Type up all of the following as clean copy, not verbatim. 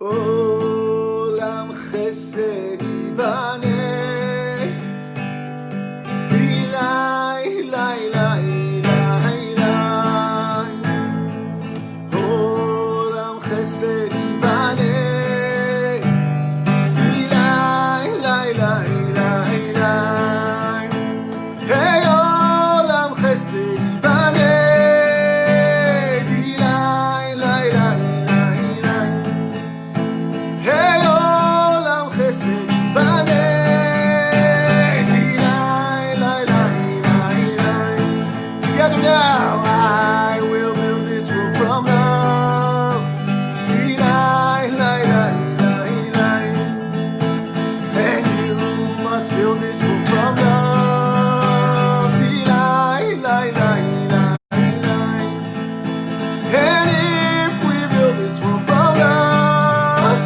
עולם חסד ייבנה, תילי, לי, לי, לי, לי. עולם חסד ייבנה, תילי, לי, לי, לי, לי. היי עולם חסד ייבנה, תילי, לי, לי, לי, לי. היי עולם חסד ייבנה, now I will build this world from love. And you must build this world from love. And if we build this world from love,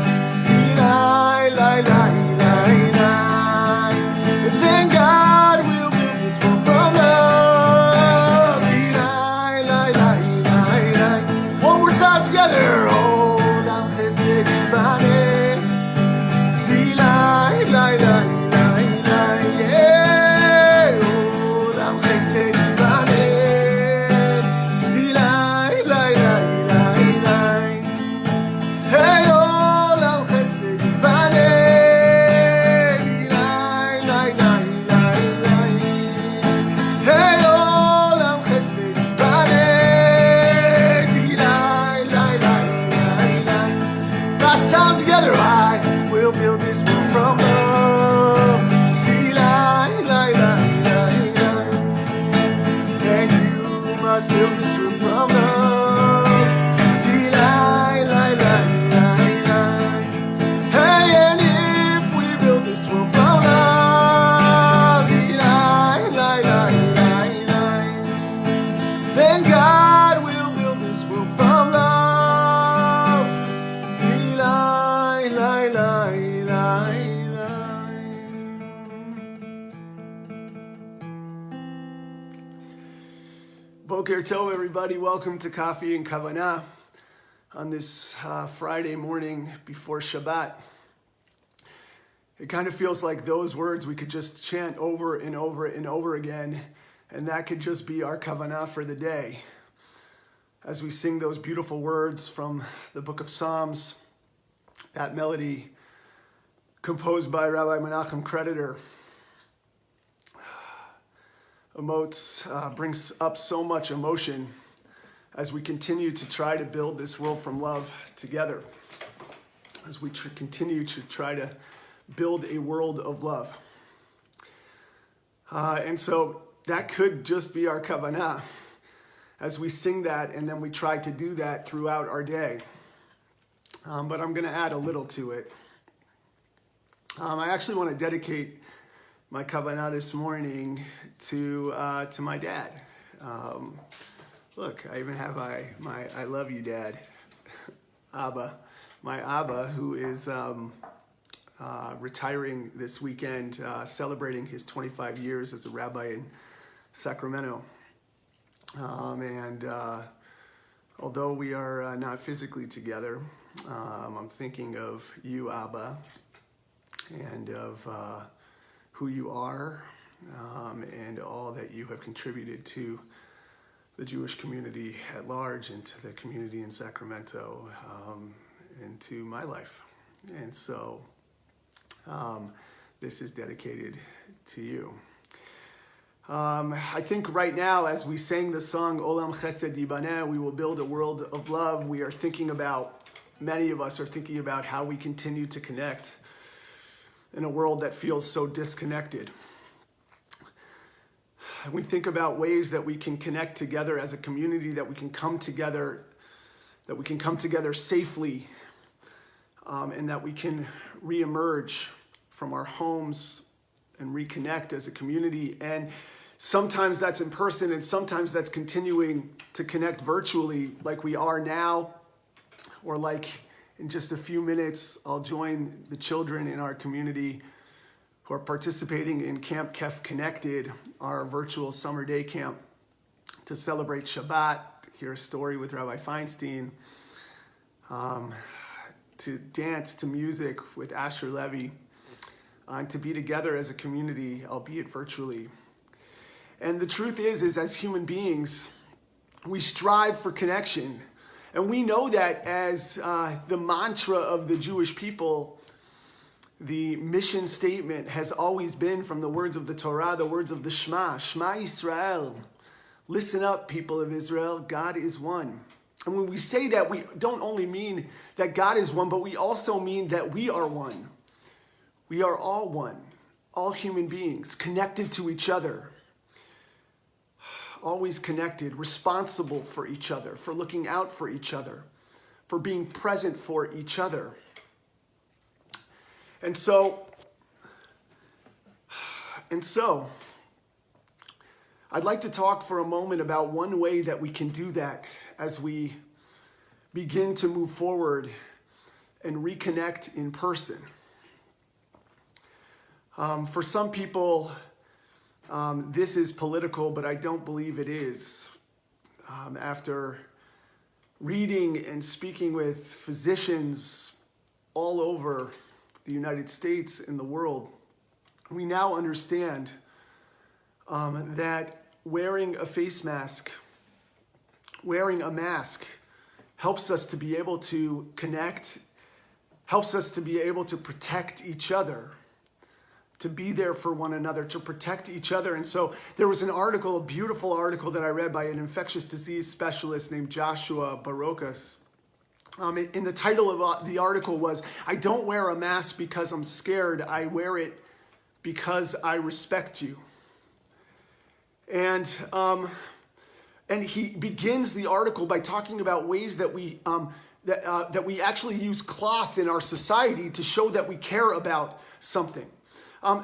then God will build this world from love. One more time together. Olam chesed yibaneh, yeah. Olam chesed yibaneh, hey. Olam chesed yibaneh, hey. Olam chesed yibaneh. Last time together, I will build this world from love. And you must build this world from love. Hey, and if we build this world from love, then God will build this world from love. Boker Tov, everybody. Welcome to Coffee and Kavanah on this Friday morning before Shabbat. It kind of feels like those words we could just chant over and over and over again, and that could just be our Kavanah for the day. As we sing those beautiful words from the book of Psalms, that melody composed by Rabbi Menachem Creditor brings up so much emotion as we continue to try to build this world from love together, as we continue to try to build a world of love. And so that could just be our kavanah as we sing that, and then we try to do that throughout our day. But I'm going to add a little to it. I actually want to dedicate my kavanah this morning to my dad. Look, I even have my I love you, Dad, Abba. My Abba, who is retiring this weekend, celebrating his 25 years as a rabbi in Sacramento. And although we are not physically together, I'm thinking of you, Abba, and of who you are, and all that you have contributed to the Jewish community at large, and to the community in Sacramento, and to my life. And so this is dedicated to you. I think right now, as we sang the song Olam Chesed Yibaneh, we will build a world of love. We are thinking about, many of us are thinking about how we continue to connect in a world that feels so disconnected. We think about ways that we can connect together as a community, that we can come together safely, and that we can reemerge from our homes and reconnect as a community. And sometimes that's in person, and sometimes that's continuing to connect virtually, like we are now, or like in just a few minutes, I'll join the children in our community who are participating in Camp Kef Connected, our virtual summer day camp, to celebrate Shabbat, to hear a story with Rabbi Feinstein, to dance to music with Asher Levy, and to be together as a community, albeit virtually. And the truth is as human beings, we strive for connection. And we know that as the mantra of the Jewish people, the mission statement has always been from the words of the Torah, the words of the Shema, Shema Yisrael. Listen up, people of Israel, God is one. And when we say that, we don't only mean that God is one, but we also mean that we are one. We are all one, all human beings, connected to each other. Always connected, responsible for each other, for looking out for each other, for being present for each other. And so, I'd like to talk for a moment about one way that we can do that as we begin to move forward and reconnect in person. For some people, this is political, but I don't believe it is. After reading and speaking with physicians all over the United States and the world, we now understand that wearing a face mask, wearing a mask, helps us to be able to connect, helps us to be able to protect each other, to be there for one another, to protect each other. And so there was an article, a beautiful article that I read by an infectious disease specialist named Joshua Barokas. And the title of the article was, "I don't wear a mask because I'm scared. I wear it because I respect you." And he begins the article by talking about ways that we actually use cloth in our society to show that we care about something.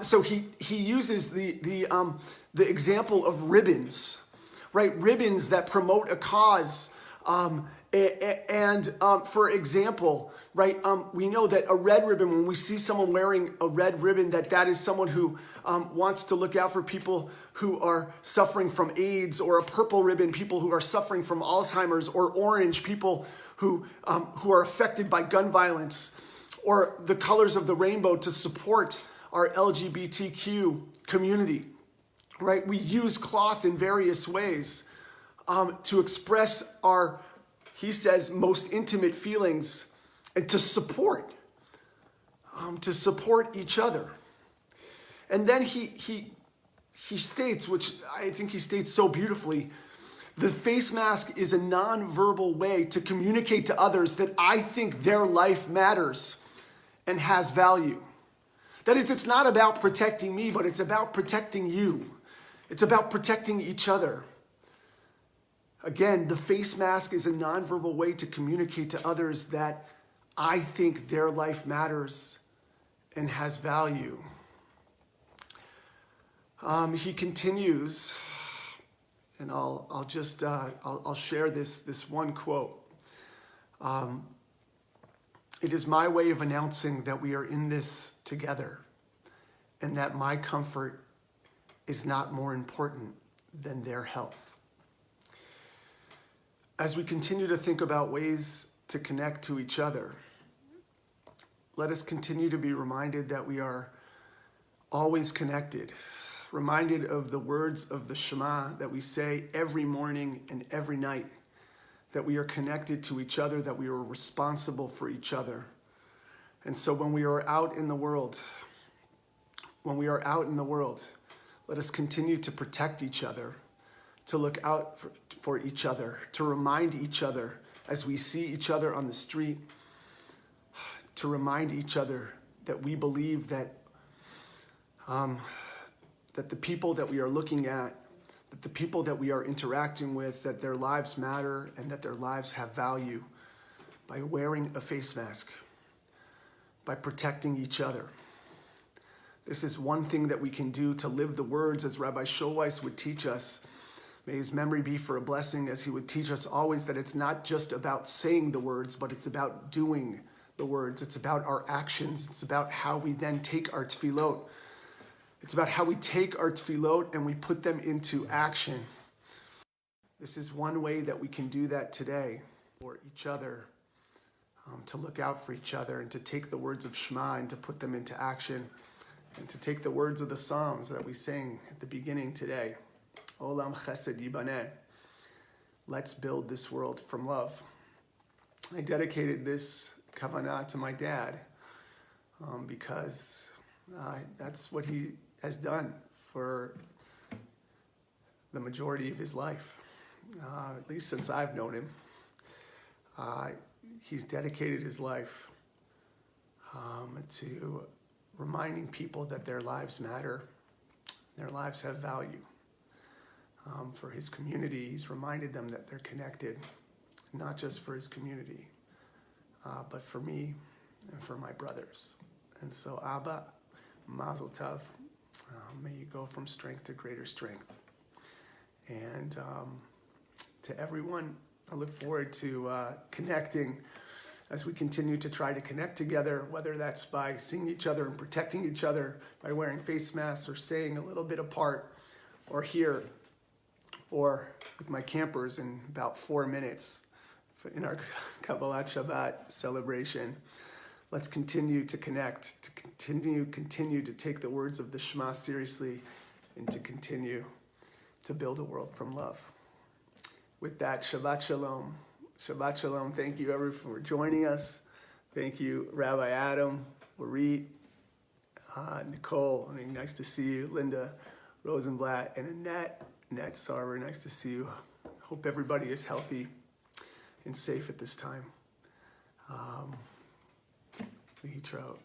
So he uses the example of ribbons, right? Ribbons that promote a cause. For example, right, we know that a red ribbon, when we see someone wearing a red ribbon, that is someone who wants to look out for people who are suffering from AIDS, or a purple ribbon, people who are suffering from Alzheimer's, or orange, people who are affected by gun violence, or the colors of the rainbow to support our LGBTQ community, right? We use cloth in various ways to express our, he says, most intimate feelings, and to support each other. And then he states, which I think he states so beautifully, the face mask is a nonverbal way to communicate to others that I think their life matters and has value. That is, it's not about protecting me, but it's about protecting you. It's about protecting each other. Again, the face mask is a nonverbal way to communicate to others that I think their life matters and has value. He continues, and I'll share this one quote. It is my way of announcing that we are in this together, and that my comfort is not more important than their health. As we continue to think about ways to connect to each other, let us continue to be reminded that we are always connected, reminded of the words of the Shema that we say every morning and every night, that we are connected to each other, that we are responsible for each other. And so when we are out in the world, let us continue to protect each other, to look out for each other, to remind each other as we see each other on the street, to remind each other that we believe that that the people that we are looking at, that the people that we are interacting with, that their lives matter and that their lives have value by wearing a face mask, by protecting each other. This is one thing that we can do to live the words as Rabbi Schulweis would teach us. May his memory be for a blessing, as he would teach us always that it's not just about saying the words, but it's about doing the words. It's about our actions. It's about how we then take our tefillot. It's about how we take our tefillot and we put them into action. This is one way that we can do that today for each other. to look out for each other and to take the words of Shema and to put them into action, and to take the words of the Psalms that we sang at the beginning today. Olam chesed yibaneh. Let's build this world from love. I dedicated this Kavanah to my dad because that's what he has done for the majority of his life, at least since I've known him. He's dedicated his life to reminding people that their lives matter, their lives have value. For his community, he's reminded them that they're connected, not just for his community, but for me and for my brothers. And so, Abba, Mazel Tov, may you go from strength to greater strength. And to everyone, I look forward to connecting as we continue to try to connect together, whether that's by seeing each other and protecting each other, by wearing face masks or staying a little bit apart, or here, or with my campers in about 4 minutes in our Kabbalat Shabbat celebration. Let's continue to connect, to continue to take the words of the Shema seriously, and to continue to build a world from love. With that, Shabbat Shalom. Shabbat Shalom. Thank you, everyone, for joining us. Thank you, Rabbi Adam, Warit, Nicole. Nice to see you. Linda Rosenblatt and Annette. Annette Sarver, nice to see you. Hope everybody is healthy and safe at this time. Lee Trout.